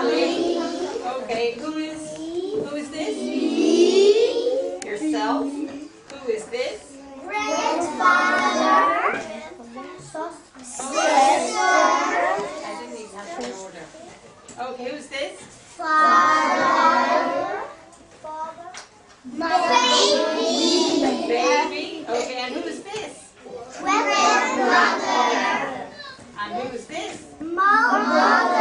Okay, who is this? Me. Yourself. Who is this? Grandfather. Sister. I didn't even have to order. Okay, who's this? Father. Baby. Baby. Okay, and who is this? Grandmother. And who is this? Mother.